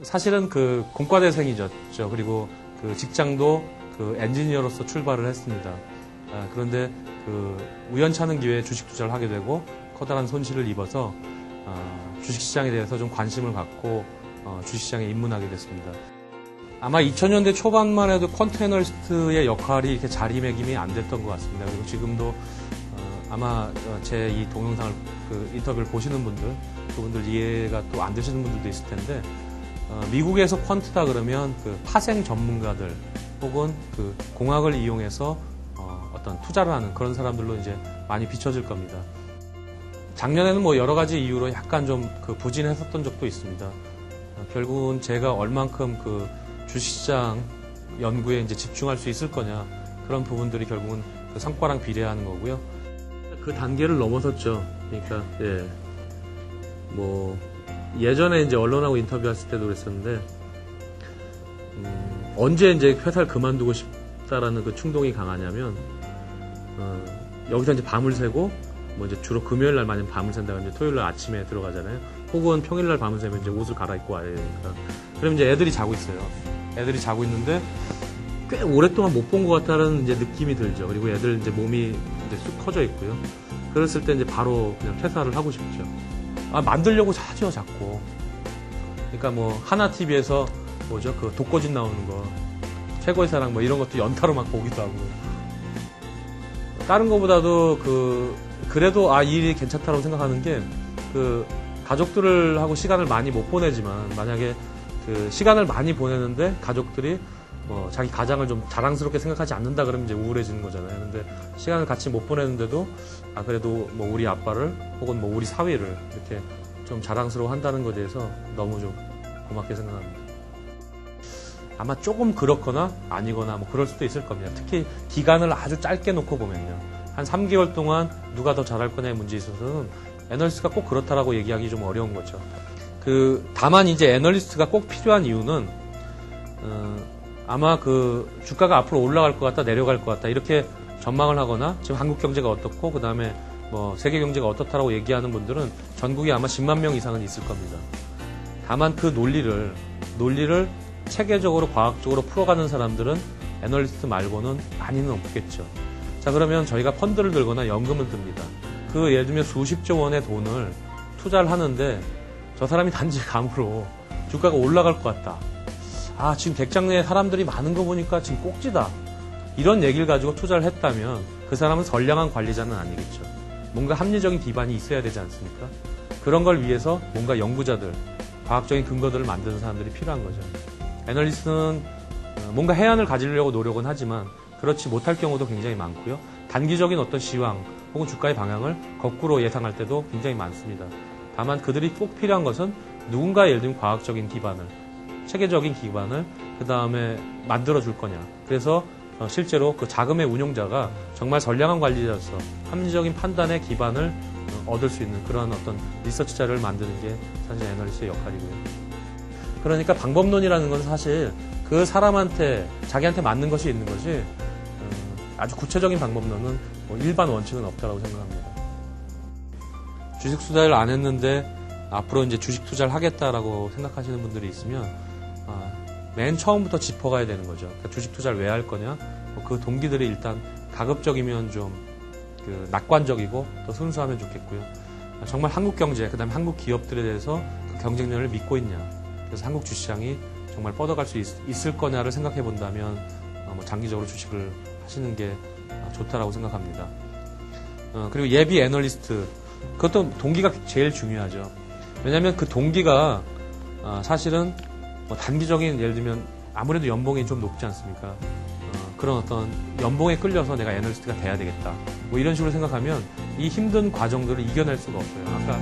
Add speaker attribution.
Speaker 1: 사실은 그 공과대생이죠. 그리고 그 직장도 그 엔지니어로서 출발을 했습니다. 그런데 그 우연찮은 기회에 주식 투자를 하게 되고 커다란 손실을 입어서 주식시장에 대해서 좀 관심을 갖고 주식시장에 입문하게 됐습니다. 아마 2000년대 초반만 해도 퀀트 애널리스트의 역할이 이렇게 자리매김이 안 됐던 것 같습니다. 그리고 지금도 아마 제 이 동영상을 그 인터뷰를 보시는 분들, 그분들 이해가 또 안 되시는 분들도 있을 텐데, 미국에서 퀀트다 그러면 그 파생 전문가들 혹은 그 공학을 이용해서 어떤 투자를 하는 그런 사람들로 이제 많이 비춰질 겁니다. 작년에는 뭐 여러 가지 이유로 약간 좀 그 부진했었던 적도 있습니다. 결국은 제가 얼만큼 그 주식시장 연구에 이제 집중할 수 있을 거냐, 그런 부분들이 결국은 그 성과랑 비례하는 거고요. 그 단계를 넘어섰죠. 그러니까 뭐 예전에 이제 언론하고 인터뷰했을 때도 그랬었는데, 언제 이제 회사를 그만두고 싶다라는 그 충동이 강하냐면, 여기서 이제 밤을 새고, 뭐 이제 주로 금요일 날 많이 밤을 샌다가 이제 토요일 날 아침에 들어가잖아요. 혹은 평일 날 밤을 새면 이제 옷을 갈아입고 와야 되니까. 그럼 이제 애들이 자고 있어요. 애들이 자고 있는데 꽤 오랫동안 못 본 것 같다는 이제 느낌이 들죠. 그리고 애들 이제 몸이 이제 쑥 커져 있고요. 그랬을 때 이제 바로 그냥 퇴사를 하고 싶죠. 만들려고 하죠, 자꾸. 그러니까 뭐 하나TV에서 뭐죠, 그 독거진 나오는 거, 최고의 사랑 뭐 이런 것도 연타로 막 보기도 하고. 다른 거보다도 그래도 이 일이 괜찮다고 생각하는 게, 그 가족들을 하고 시간을 많이 못 보내지만, 만약에 그 시간을 많이 보내는데 가족들이 뭐 자기 가장을 좀 자랑스럽게 생각하지 않는다 그러면 이제 우울해지는 거잖아요. 근데 시간을 같이 못 보내는데도 그래도 뭐 우리 아빠를 혹은 뭐 우리 사위를 이렇게 좀 자랑스러워 한다는 것에 대해서 너무 좀 고맙게 생각합니다. 아마 조금 그렇거나 아니거나 뭐 그럴 수도 있을 겁니다. 특히 기간을 아주 짧게 놓고 보면요. 한 3개월 동안 누가 더 잘할 거냐의 문제에 있어서는 애널리스트가 꼭 그렇다라고 얘기하기 좀 어려운 거죠. 다만 이제 애널리스트가 꼭 필요한 이유는, 아마 그 주가가 앞으로 올라갈 것 같다, 내려갈 것 같다, 이렇게 전망을 하거나, 지금 한국 경제가 어떻고, 그 다음에 뭐 세계 경제가 어떻다라고 얘기하는 분들은 전국에 아마 10만 명 이상은 있을 겁니다. 다만 그 논리를 체계적으로, 과학적으로 풀어가는 사람들은 애널리스트 말고는 많이는 없겠죠. 자, 그러면 저희가 펀드를 들거나 연금을 듭니다. 예를 들면 수십조 원의 돈을 투자를 하는데, 저 사람이 단지 감으로 주가가 올라갈 것 같다. 지금 백장 내에 사람들이 많은 거 보니까 지금 꼭지다. 이런 얘기를 가지고 투자를 했다면 그 사람은 선량한 관리자는 아니겠죠. 뭔가 합리적인 기반이 있어야 되지 않습니까? 그런 걸 위해서 뭔가 연구자들, 과학적인 근거들을 만드는 사람들이 필요한 거죠. 애널리스트는 뭔가 해안을 가지려고 노력은 하지만 그렇지 못할 경우도 굉장히 많고요. 단기적인 어떤 시황 혹은 주가의 방향을 거꾸로 예상할 때도 굉장히 많습니다. 다만 그들이 꼭 필요한 것은 누군가 예를 들면 과학적인 기반을, 체계적인 기반을 그 다음에 만들어줄 거냐. 그래서 실제로 그 자금의 운용자가 정말 선량한 관리자로서 합리적인 판단의 기반을 얻을 수 있는 그런 어떤 리서치 자료를 만드는 게 사실 애널리스트의 역할이고요. 그러니까 방법론이라는 건 사실 그 사람한테, 자기한테 맞는 것이 있는 것이, 아주 구체적인 방법론은 뭐 일반 원칙은 없다고 생각합니다. 주식 투자를 안 했는데 앞으로 이제 주식 투자를 하겠다라고 생각하시는 분들이 있으면, 맨 처음부터 짚어가야 되는 거죠. 그러니까 주식 투자를 왜 할 거냐? 그 동기들이 일단 가급적이면 좀 낙관적이고 또 순수하면 좋겠고요. 정말 한국 경제, 그 다음에 한국 기업들에 대해서 그 경쟁력을 믿고 있냐? 그래서 한국 주시장이 정말 뻗어갈 수 있을 거냐를 생각해 본다면 뭐 장기적으로 주식을 하시는 게 좋다라고 생각합니다. 그리고 예비 애널리스트, 그것도 동기가 제일 중요하죠. 왜냐하면 그 동기가 사실은 뭐 단기적인, 예를 들면 아무래도 연봉이 좀 높지 않습니까? 그런 어떤 연봉에 끌려서 내가 애널리스트가 돼야 되겠다, 뭐 이런 식으로 생각하면 이 힘든 과정들을 이겨낼 수가 없어요. 아까